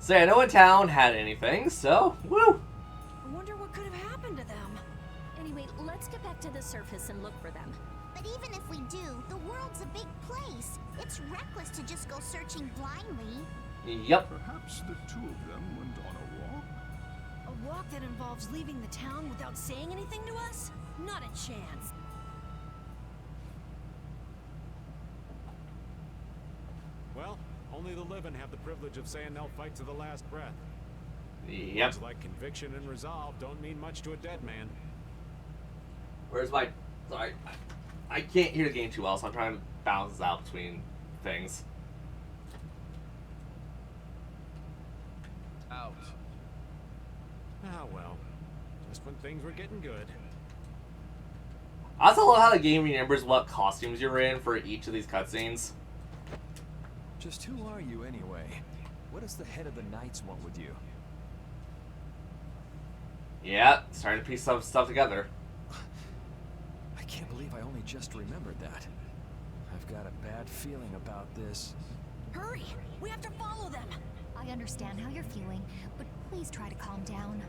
Say, no one in town had anything, so, woo! I wonder what could have happened to them. Anyway, let's get back to the surface and look for them. But even if we do, the world's a big place. It's reckless to just go searching blindly. Yep. Perhaps the two of them went on a walk? A walk that involves leaving the town without saying anything to us? Not a chance. Well, only the living have the privilege of saying they'll fight to the last breath. Yep. Words like conviction and resolve don't mean much to a dead man. Where's my... Sorry. I can't hear the game too well, so I'm trying to balance this out between things. Out. Ah, well. Just when things were getting good. I also love how the game remembers what costumes you're in for each of these cutscenes. Just who are you anyway? What does the head of the Knights want with you? Yeah, starting to piece some stuff together. I can't believe I only just remembered that. I've got a bad feeling about this. Hurry! We have to follow them! I understand how you're feeling, but please try to calm down.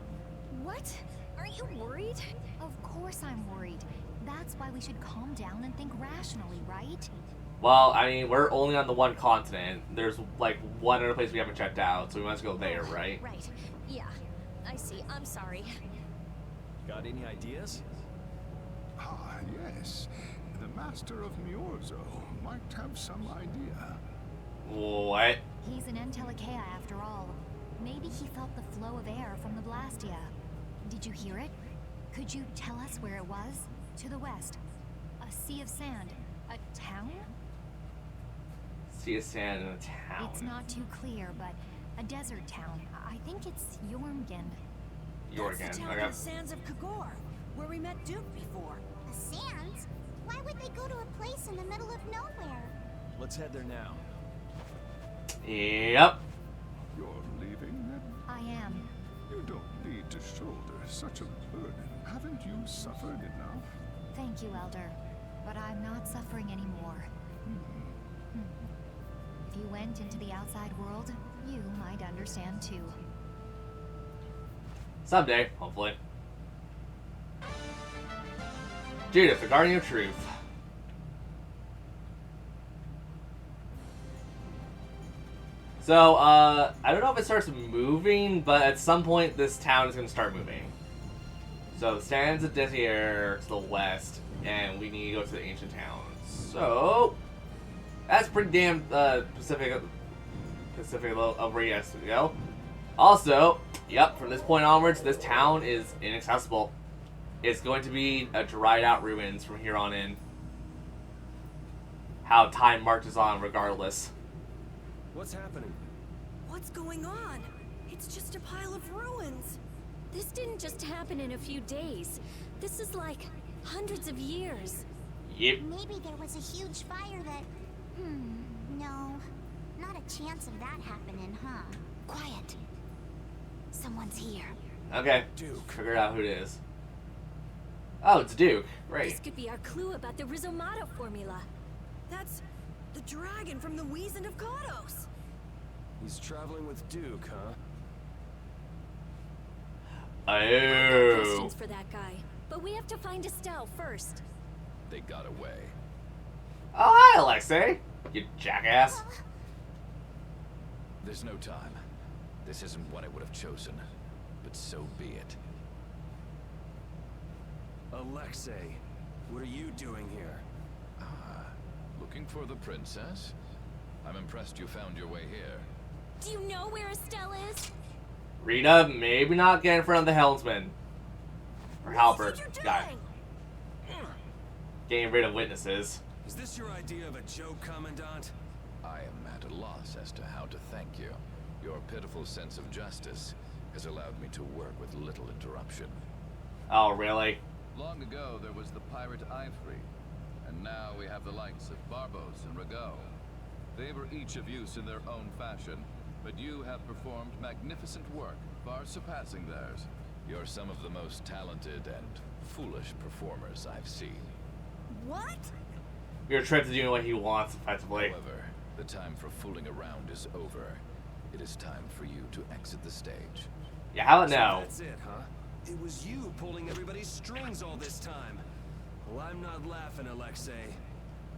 What? Aren't you worried? Of course I'm worried. That's why we should calm down and think rationally, right? Well, I mean, we're only on the one continent. There's, like, one other place we haven't checked out, so we must go there, right? Right. Yeah. I see. I'm sorry. Got any ideas? Ah, yes. The Master of Miorzo might have some idea. What? He's an Entelekea after all. Maybe he felt the flow of air from the Blastia. Did you hear it? Could you tell us where it was? To the west. A sea of sand. A town? Sea of sand in a town. It's not too clear, but a desert town. I think it's Jormungand. That's the town in the sands of Kagor, where we met Duke before. The sands? Why would they go to a place in the middle of nowhere? Let's head there now. Yep. You're leaving then? I am. You don't need to shoulder such a burden. Haven't you suffered enough? Thank you, Elder. But I'm not suffering anymore. If you went into the outside world, you might understand too. Someday, hopefully. Judith, the Guardian of Truth. So, I don't know if it starts moving, but at some point this town is going to start moving. So, the sands of Desier to the west, and we need to go to the ancient town. So, that's pretty damn Pacific of where he has to go. Also, yep, from this point onwards, this town is inaccessible. It's going to be a dried out ruins from here on in. How time marches on regardless. What's happening? What's going on? It's just a pile of ruins. This didn't just happen in a few days. This is like hundreds of years. Yep. Maybe there was a huge fire that... No. Not a chance of that happening, huh? Quiet. Someone's here. Okay. Duke. Figure out who it is. Oh, it's Duke. This Great. could be our clue about the Rizomato formula. That's the dragon from the Wizened of Kodos. He's traveling with Duke, huh? I've got Oh. questions for that guy, but we have to find Estelle first. They got away. Oh, hi, Alexei. You jackass. There's no time. This isn't what I would have chosen, but so be it. Alexei, what are you doing here? Ah, looking for the princess? I'm impressed you found your way here. Do you know where Estelle is? Rita, maybe not get in front of the helmsman. Or halberd What you guy. doing? Getting rid of witnesses. Is this your idea of a joke, Commandant? I am at a loss as to how to thank you. Your pitiful sense of justice has allowed me to work with little interruption. Oh, really? Long ago, there was the pirate Ivory, and now we have the likes of Barbos and Rago. They were each of use in their own fashion, but you have performed magnificent work, far surpassing theirs. You're some of the most talented and foolish performers I've seen. What? You're trying to do what he wants, effectively. However, the time for fooling around is over. it is time for you to exit the stage. Yeah, how about So now? that's it, huh? It was you pulling everybody's strings all this time. Well, I'm not laughing, Alexei.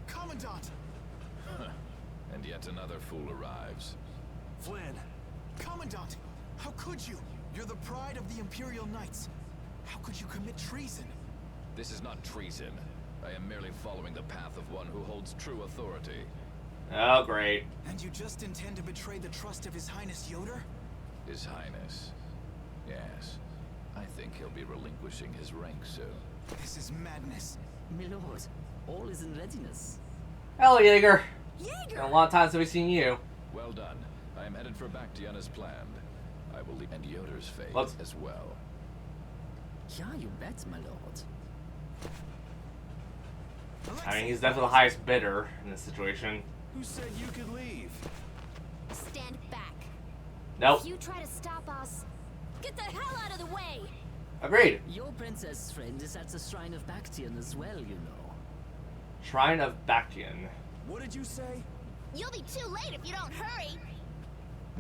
Commandant! And yet another fool arrives. Flynn, Commandant! How could you? You're the pride of the Imperial Knights. How could you commit treason? This is not treason. I am merely following the path of one who holds true authority. Oh, great. And you just intend to betray the trust of His Highness Yoder? His Highness. Yes. I think he'll be relinquishing his rank soon. This is madness. My lord, all is in readiness. Hello, Jaeger. Jaeger! Been a long time since we've seen you. Well done. I am headed for Bactian as planned. I will lead and Yoder's fate Let's- as well. Yeah, you bet, my lord. I mean, he's definitely the highest bidder in this situation. who said you could leave? Stand back. Nope. If you try to stop us, get the hell out of the way. Agreed. Your princess friend is at the Shrine of Bactian as well, you know. Shrine of Bactian. What did you say? You'll be too late if you don't hurry.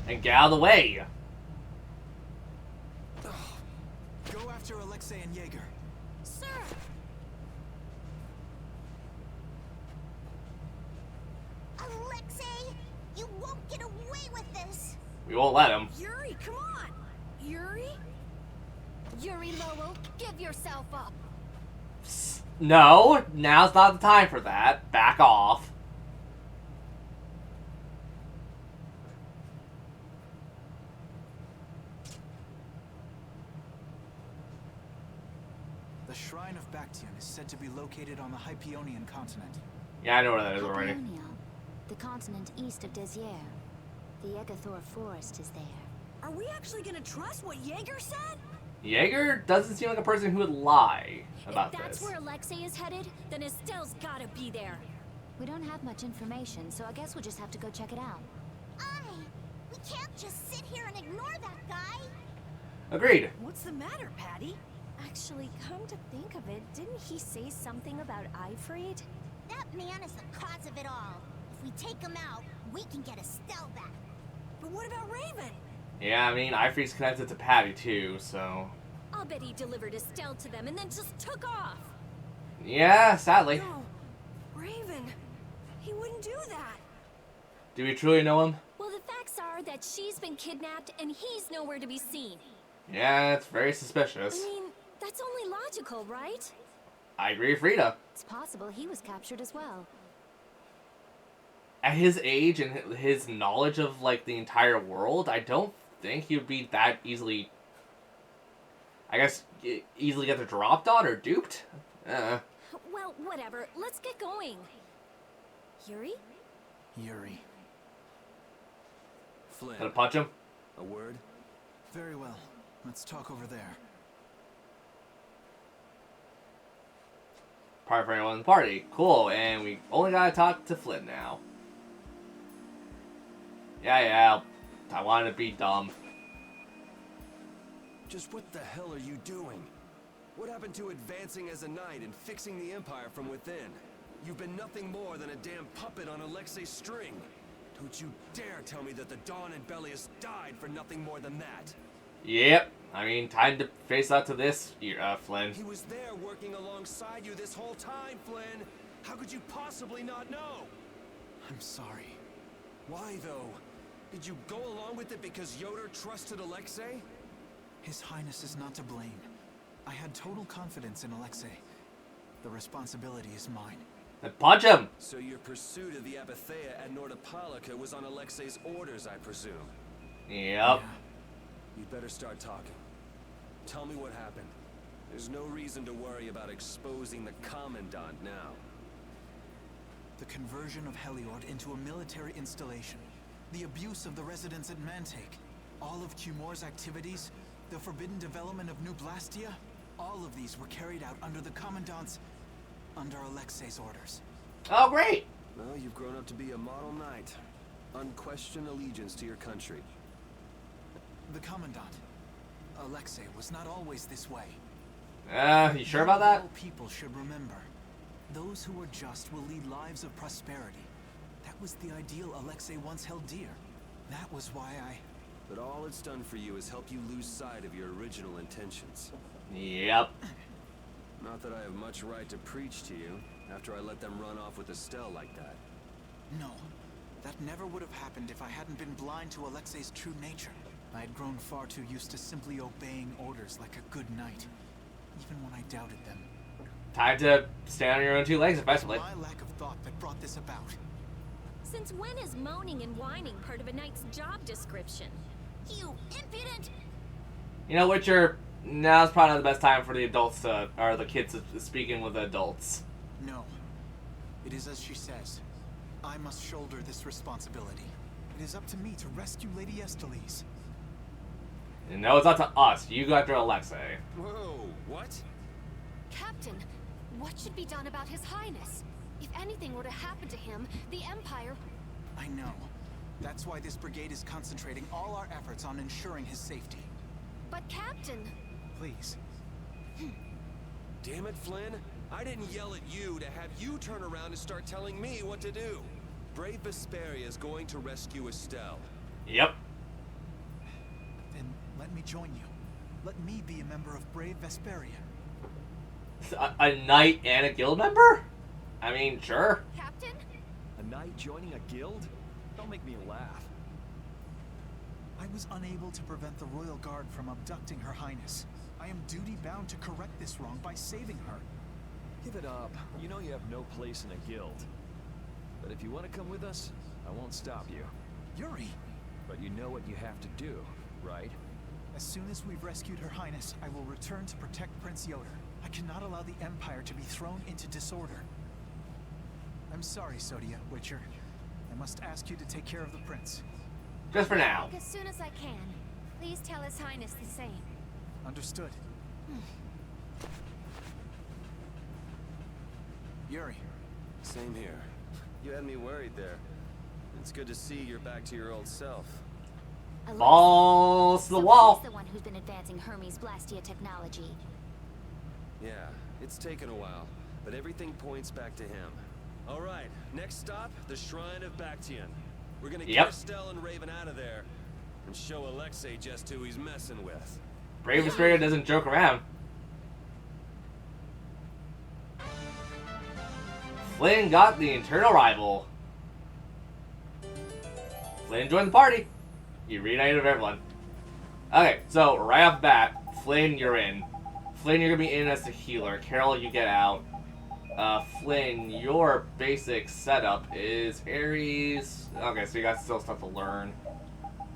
And get out of the way. Go after Alexei and Jaeger. Sir! Alexei, you won't get away with this. We won't let him. Yuri, come on! Yuri? Yuri Lowell, give yourself up. No, now's not the time for that. Back off. The Shrine of Bactian is said to be located on the Hypeonian continent. Yeah, I know where that is already. Hypeonia, the continent east of Desier. The Egathor forest is there. Are we actually gonna trust what Jaeger said? Jaeger doesn't seem like a person who would lie about If that's this. where Alexei is headed, then Estelle's gotta be there. We don't have much information, so I guess we'll just have to go check it out. We can't just sit here and ignore that guy. Agreed. What's the matter, Patty? Actually, come to think of it, didn't he say something about Eifried? That man is the cause of it all. If we take him out, we can get Estelle back. But what about Raven? Yeah, I mean, Eifried's connected to Patty too, so... I'll bet he delivered Estelle to them and then just took off. Yeah, sadly. No. Raven. He wouldn't do that. Do we truly know him? Well, the facts are that she's been kidnapped and he's nowhere to be seen. Yeah, it's very I suspicious. mean, that's only logical, right? I agree with Frida. It's possible he was captured as well. At his age and his knowledge of, like, the entire world, I don't think he would be that easily... I guess, easily get dropped on or duped? Well, whatever. Let's get going. Yuri? Yuri. Flynn, Gonna punch him? a word? Very well. Let's talk over there. Part for anyone in the party. Cool, and we only gotta talk to Flynn now. Yeah, I wanted to be dumb. Just what the hell are you doing? What happened to advancing as a knight and fixing the Empire from within? You've been nothing more than a damn puppet on Alexei's string. Don't you dare tell me that the Dawn and Bellius died for nothing more than that. Yep, I mean, time to face up to this, Flynn. He was there working alongside you this whole time, Flynn. How could you possibly not know? I'm sorry. Why, though? Did you go along with it because Yoder trusted Alexei? His Highness is not to blame. I had total confidence in Alexei. The responsibility is mine. Then punch him! So your pursuit of the Abathea at Nordapalika was on Alexei's orders, I presume. Yep. You'd better start talking. Tell me what happened. There's no reason to worry about exposing the Commandant now. The conversion of Heliord into a military installation. The abuse of the residents at Mantake. All of Cumor's activities. The forbidden development of New Blastia. All of these were carried out under the Commandant's... under Alexei's orders. Oh, great! Well, you've grown up to be a model knight. Unquestioned allegiance to your country. The Commandant, Alexei, was not always this way. You sure about that? All people should remember. Those who are just will lead lives of prosperity. That was the ideal Alexei once held dear. That was why I... But all it's done for you is help you lose sight of your original intentions. Yep. Not that I have much right to preach to you, after I let them run off with Estelle like that. No. That never would have happened if I hadn't been blind to Alexei's true nature. I had grown far too used to simply obeying orders like a good knight, even when I doubted them. Time to stand on your own two legs, effectively. My lack of thought that brought this about. Since when is moaning and whining part of a knight's job description? You impudent! You know, Witcher, now's probably not the best time for the adults to, or the kids to speaking with the adults. No. It is as she says. I must shoulder this responsibility. It is up to me to rescue Lady Estellise. No, it's up to us. You go after Alexei. Whoa, what? Captain, what should be done about His Highness? If anything were to happen to him, the Empire... I know. That's why this brigade is concentrating all our efforts on ensuring his safety. But Captain... Please. Damn it, Flynn. I didn't yell at you to have you turn around and start telling me what to do. Brave Vesperia is going to rescue Estelle. Yep. Then let me join you. Let me be a member of Brave Vesperia. A knight and a guild member? I mean, sure. Captain? A knight joining a guild? Don't make me laugh. I was unable to prevent the Royal Guard from abducting Her Highness. I am duty-bound to correct this wrong by saving her. Give it up. You know you have no place in a guild. But if you want to come with us, I won't stop you. Yuri! But you know what you have to do, right? As soon as we've rescued Her Highness, I will return to protect Prince Yoder. I cannot allow the Empire to be thrown into disorder. I'm sorry, Sodia, Witcher. I must ask you to take care of the prince. Just for now. As soon as I can. Please tell His Highness the same. Understood. Yuri. Same here. You had me worried there. It's good to see you're back to your old self. Balls to the wall. He's the one who's been advancing Hermes' Blastia technology. Yeah, it's taken a while, but everything points back to him. All right, next stop, the Shrine of Bactian. We're gonna get Estelle and Raven out of there and show Alexei just who he's messing with. Brave Vesperia doesn't joke around. Flynn got the internal rival. Flynn joined the party. He reunited everyone. Okay, so right off the bat, Flynn, you're in. Flynn, you're gonna be in as the healer. Carol, you get out. Flynn, your basic setup is Ares. Okay, so you got still stuff to learn.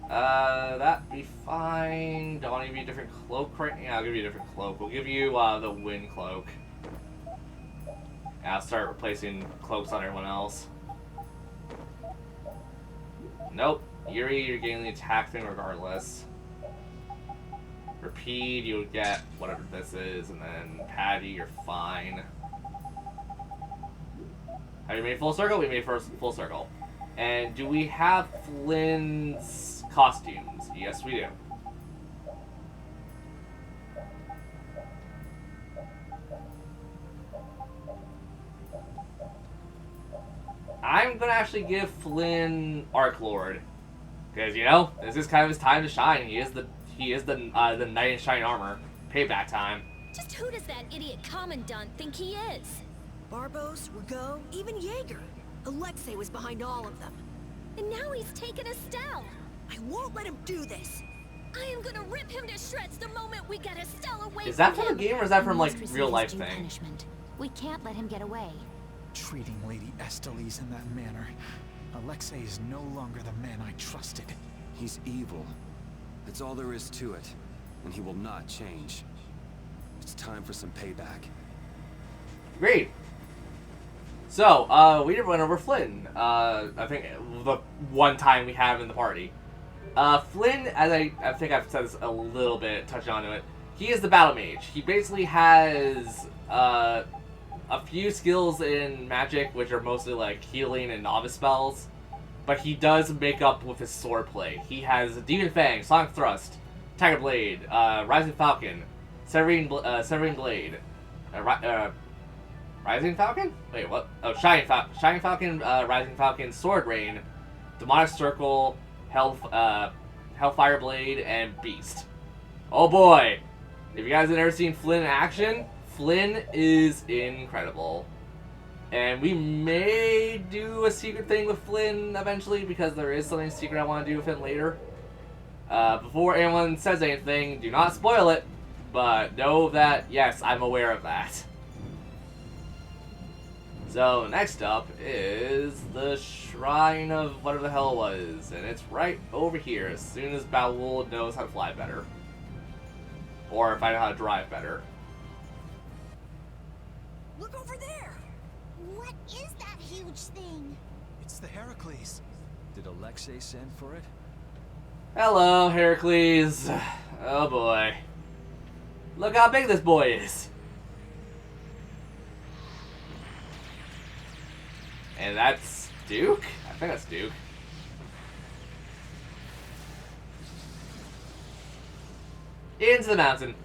That'd be fine. Don't want to give you a different cloak right now. I'll give you a different cloak. We'll give you, the wind cloak. I'll start replacing cloaks on everyone else. Nope. Yuri, you're getting the attack thing regardless. Repeat, you'll get whatever this is, and then Patty, you're fine. Have you made full circle? We made first full circle. And do we have Flynn's costumes? Yes, we do. I'm gonna actually give Flynn Arc Lord, because you know this is kind of his time to shine. He is the knight in shining armor. Payback time. Just who does that idiot commandant think he is? Barbos, Rigaud, even Jaeger. Alexei was behind all of them. And now he's taken Estelle. I won't let him do this. I am gonna rip him to shreds the moment we get Estelle away Is that from from the him. game or is that from like He must real life receive his due thing? punishment. We can't let him get away. Treating Lady Estellise in that manner. Alexei is no longer the man I trusted. He's evil. That's all there is to it. And he will not change. It's time for some payback. Great. So, we just went over Flynn. I think the one time we have him in the party. Flynn, as I think I've said this a little bit, touching onto it, he is the battle mage. He basically has a few skills in magic, which are mostly like healing and novice spells, but he does make up with his sword play. He has Demon Fang, Sonic Thrust, Tiger Blade, Rising Falcon, Severing Blade, Rising Falcon? Wait, what? Oh, Shining Falcon, Rising Falcon, Sword Rain, Demonic Circle, Hellfire Blade, and Beast. Oh boy! If you guys have never seen Flynn in action, Flynn is incredible. And we may do a secret thing with Flynn eventually, because there is something secret I want to do with him later. Before anyone says anything, do not spoil it, but know that, yes, I'm aware of that. So, next up is the Shrine of whatever the hell it was, and it's right over here, as soon as Baul knows how to fly better. Or if I know how to drive better. Look over there! What is that huge thing? It's the Heracles. Did Alexei send for it? Hello, Heracles. Oh boy. Look how big this boy is. And that's Duke? I think that's Duke. Into the mountain.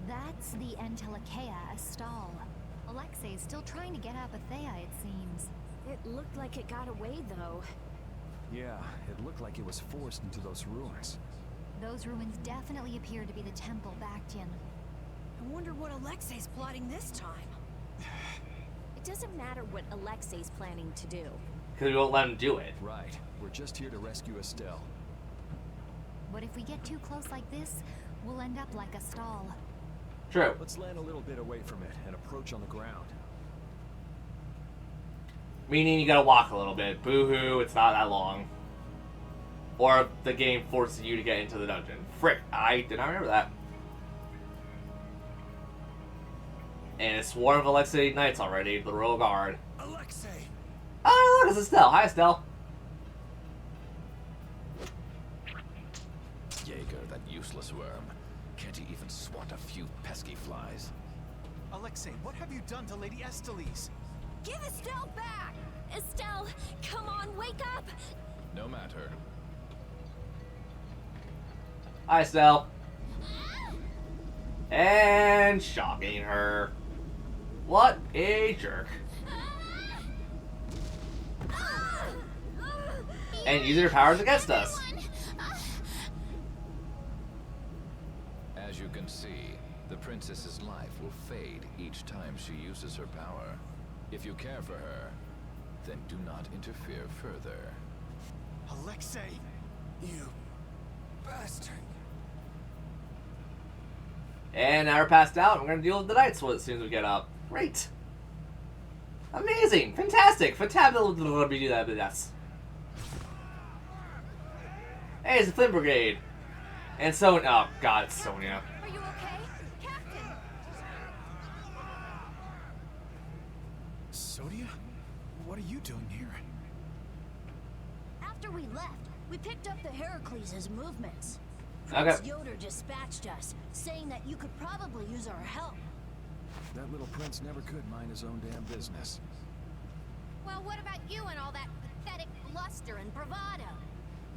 That's the Entelekea Astal. Alexei's still trying to get out Bethea, it seems. It looked like it got away, though. Yeah, it looked like it was forced into those ruins. Those ruins definitely appear to be the Temple Bactian. I wonder what Alexei's plotting this time. It doesn't matter what Alexei's planning to do. Because we won't let him do it. Right. We're just here to rescue Estelle. But if we get too close like this, we'll end up like Astal. True. Let's land a little bit away from it and approach on the ground. Meaning you gotta walk a little bit. Boo-hoo, it's not that long. Or the game forces you to get into the dungeon. Frick, I did not remember that. And a swarm of Alexei Knights already, the Royal Guard. Alexei! Oh, look, it's Estelle. Hi, Estelle. Jaeger, that useless worm. Can't he even swat a few pesky flies? Alexei, what have you done to Lady Estellise? Give Estelle back! Estelle, come on, wake up! No matter. Hi, Estelle. And shocking her. What a jerk. And using her powers against us. As you can see, the princess's life will fade each time she uses her power. If you care for her, then do not interfere further. Alexei! You bastard! And now we're passed out, and we're gonna deal with the Knights as soon as we get up. Great. Amazing. Fantastic. Fantabulous. Hey, it's the Flynn Brigade. And Sonia. Oh, God, it's Sonia. Are you okay? Captain! Sonia? What are you doing here? After we left, we picked up the Heracles' movements. Okay. Prince Yoder dispatched us, saying that you could probably use our help. That little prince never could mind his own damn business. Well, what about you and all that pathetic bluster and bravado?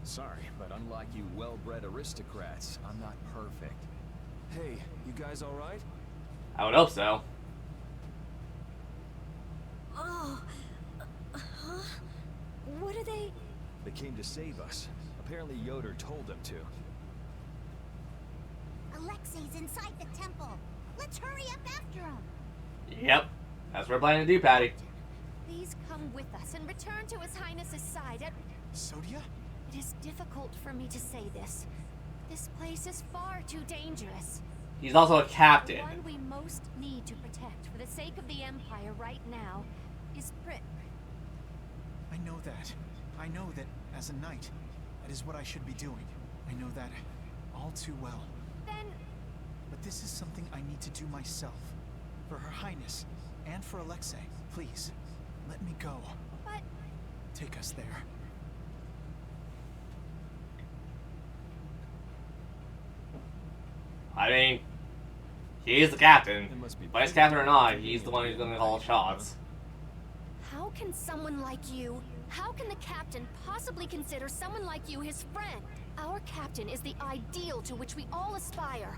Sorry, but unlike you well-bred aristocrats, I'm not perfect. Hey, you guys alright? I would hope so. Oh. Huh? What are they... They came to save us. Apparently Yoder told them to. Alexei's inside the temple. Let's hurry up after him. Yep. That's what we're planning to do, Patty. Please come with us and return to His Highness's side. Sonia? It is difficult for me to say this. This place is far too dangerous. He's also a captain. The one we most need to protect for the sake of the Empire right now is Prick. I know that. I know that, as a knight, that is what I should be doing. I know that all too well. Then... But this is something I need to do myself. For Her Highness, and for Alexei. Please, let me go. But... Take us there. I mean, he's the captain. It must be Vice captain or not, he's the one who's going to call shots. How can someone like you... How can the captain possibly consider someone like you his friend? Our captain is the ideal to which we all aspire.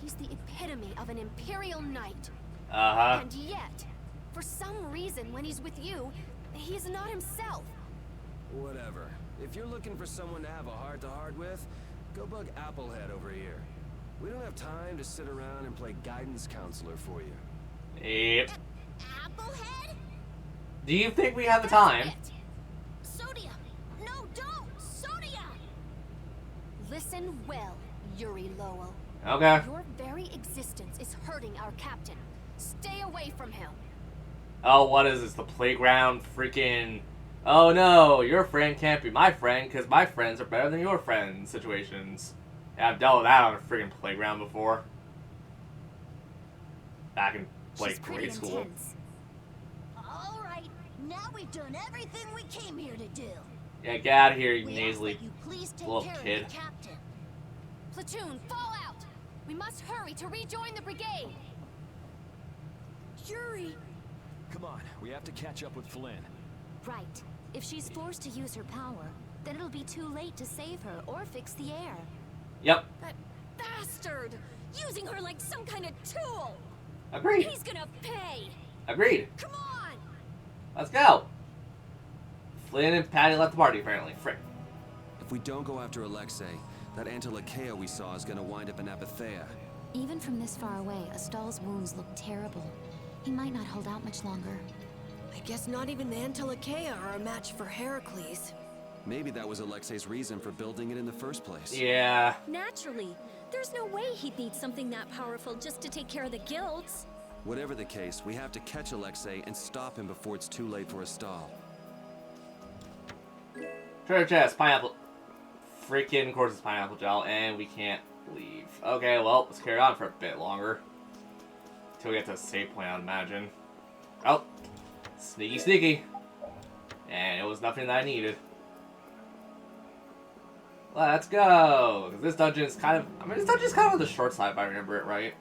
He's the epitome of an Imperial Knight. Uh-huh. And yet, for some reason, when he's with you, he's not himself. Whatever. If you're looking for someone to have a heart-to-heart with, go bug Applehead over here. We don't have time to sit around and play guidance counselor for you. Yep. Applehead? Do you think we have the time? Sodia! No, don't! Sodia! Listen well, Yuri Lowell. Okay. Your very existence is hurting our captain. Stay away from him. Oh, what is this? The playground freaking... Oh no, your friend can't be my friend because my friends are better than your friends situations. Yeah, I've dealt with that on a freaking playground before. Back in, like, grade school. All right, now we've done everything we came here to do. Yeah, get out of here, you We nasally ask that you please take little care kid. of the captain. Platoon, fall out! We must hurry to rejoin the brigade! Yuri! Come on, we have to catch up with Flynn. Right. If she's forced to use her power, then it'll be too late to save her or fix the air. Yep. That bastard! Using her like some kind of tool! Agreed. He's gonna pay! Agreed. Come on! Let's go. Flynn and Patty left the party, apparently. Frick. If we don't go after Alexei, that Antilakea we saw is gonna wind up in Apathea. Even from this far away, Astal's wounds look terrible. He might not hold out much longer. I guess not even the Antilakea are a match for Heracles. Maybe that was Alexei's reason for building it in the first place. Yeah. Naturally. There's no way he'd need something that powerful just to take care of the guilds. Whatever the case, we have to catch Alexei and stop him before it's too late for Astal. Treasure chest, pineapple. Freaking, of course it's pineapple gel, and we can't leave. Okay, well, let's carry on for a bit longer. Till we get to a save point, I'd imagine. Oh. Sneaky, sneaky. And it was nothing that I needed. Let's go! Because this dungeon is kind of... I mean, this dungeon is kind of on the short side, if I remember it right.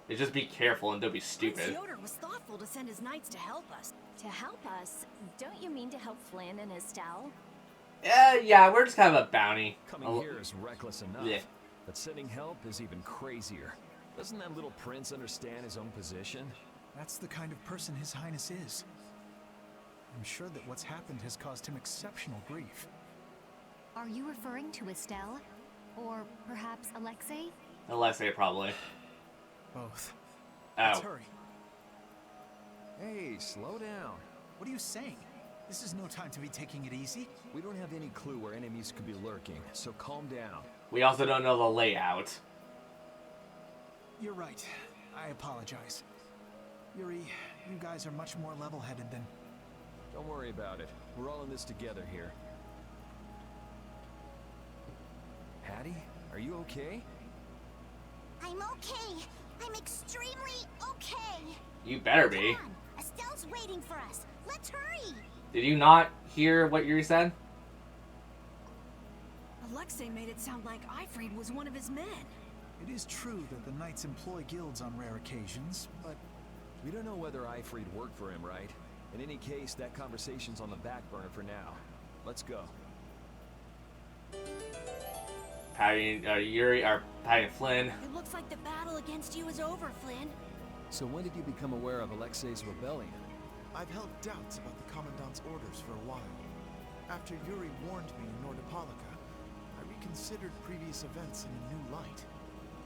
It's just be careful and don't be stupid. Yoder was thoughtful to send his knights to help us. To help us? Don't you mean to help Flynn and Astal? Yeah, we're just kind of a bounty. Coming here is reckless enough. Yeah. But sending help is even crazier. Doesn't that little prince understand his own position? That's the kind of person His Highness is. I'm sure that what's happened has caused him exceptional grief. Are you referring to Estelle? Or perhaps Alexei? Alexei, probably. Both. Oh. Let's hurry. Hey, slow down. What are you saying? This is no time to be taking it easy. We don't have any clue where enemies could be lurking, so calm down. We also don't know the layout. You're right. I apologize. Yuri, you guys are much more level-headed than... Don't worry about it. We're all in this together here. Patty, are you okay? I'm okay. I'm extremely okay. You better be. Come on. Estelle's waiting for us. Let's hurry. Did you not hear what Yuri said? Alexei made it sound like Ifrid was one of his men. It is true that the knights employ guilds on rare occasions, but... We don't know whether Ifrid worked for him, right? In any case, that conversation's on the back burner for now. Let's go. Patty, Yuri, or Patty and Flynn. It looks like the battle against you is over, Flynn. So when did you become aware of Alexei's rebellion? I've held doubts about the Commandant's orders for a while. After Yuri warned me in Nordopolica, I reconsidered previous events in a new light.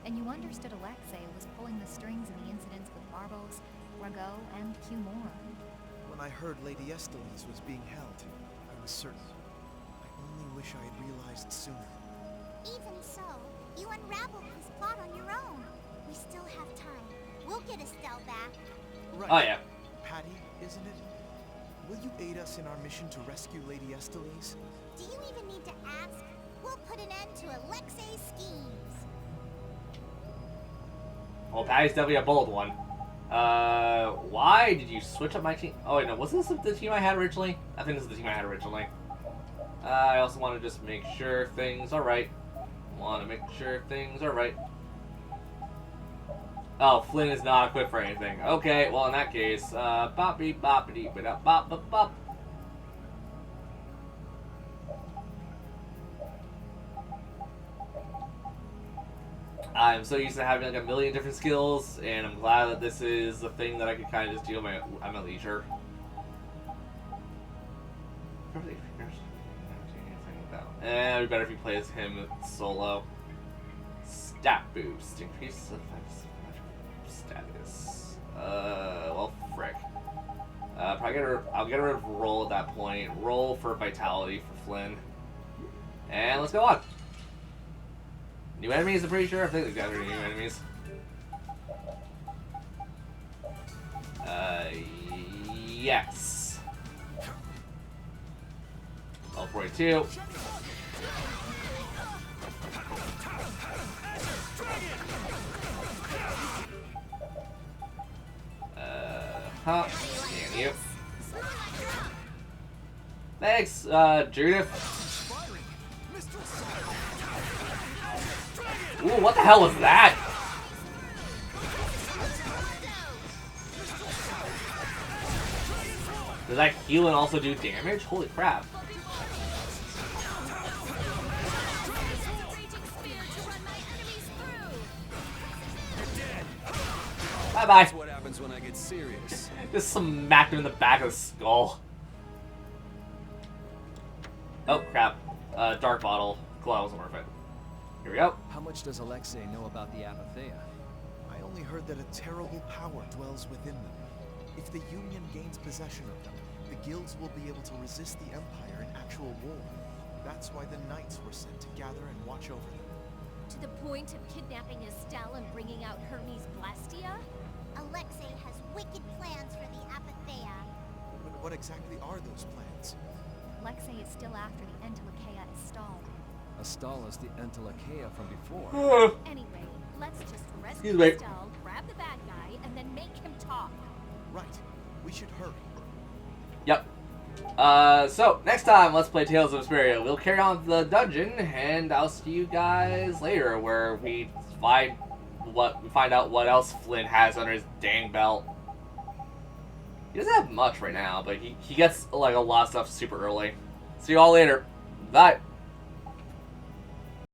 And you understood Alexei was pulling the strings in the incidents with Barbos, Rago, and Cumor. When I heard Lady Estellise was being held, I was certain. I only wish I had realized sooner. Even so, you unraveled this plot on your own. We still have time. We'll get Estelle back. Right. Oh, yeah. Patty, isn't it? Will you aid us in our mission to rescue Lady Estellise? Do you even need to ask? We'll put an end to Alexei's schemes. Well, Patty's definitely a bold one. Why did you switch up my team? Oh, wait, no. Wasn't this the team I had originally? I think this is the team I had originally. I also want to just make sure things are right. Want to make sure things are right. Oh, Flynn is not equipped for anything. Okay, well, in that case, boppity boppity bop bop bop bop. I'm so used to having like a million different skills, and I'm glad that this is the thing that I can kind of just do at my leisure. And it'd be better if you play as him solo. Stat boost. Increase status. Well, frick. I'll get rid of roll at that point. Roll for vitality for Flynn. And let's go on. New enemies, I'm pretty sure. I think they've got new enemies. Yes. Level 42. Huh. Damn you. Thanks, Judith. Ooh, what the hell was that? Does that heal and also do damage? Holy crap. Bye-bye. That's what happens when I get serious. Just smacked him in the back of the skull. Oh, crap. Dark bottle. Glove wasn't worth it. Here we go. How much does Alexei know about the Apatheia? I only heard that a terrible power dwells within them. If the Union gains possession of them, the guilds will be able to resist the Empire in actual war. That's why the Knights were sent to gather and watch over them. To the point of kidnapping Estelle and bringing out Hermes Blastia? Alexei has wicked plans for the Apatheia. But what exactly are those plans? Alexei is still after the Entelecheia Estelle. Estelle is the Entelecheia from before. Anyway, let's just rescue Excuse me. Estelle, grab the bad guy, and then make him talk. Right. We should hurry. Yep. So, next time, let's play Tales of Vesperia. We'll carry on the dungeon, and I'll see you guys later, where we find out what else Flynn has under his dang belt. He doesn't have much right now, but he gets like a lot of stuff super early. See you all later. Bye.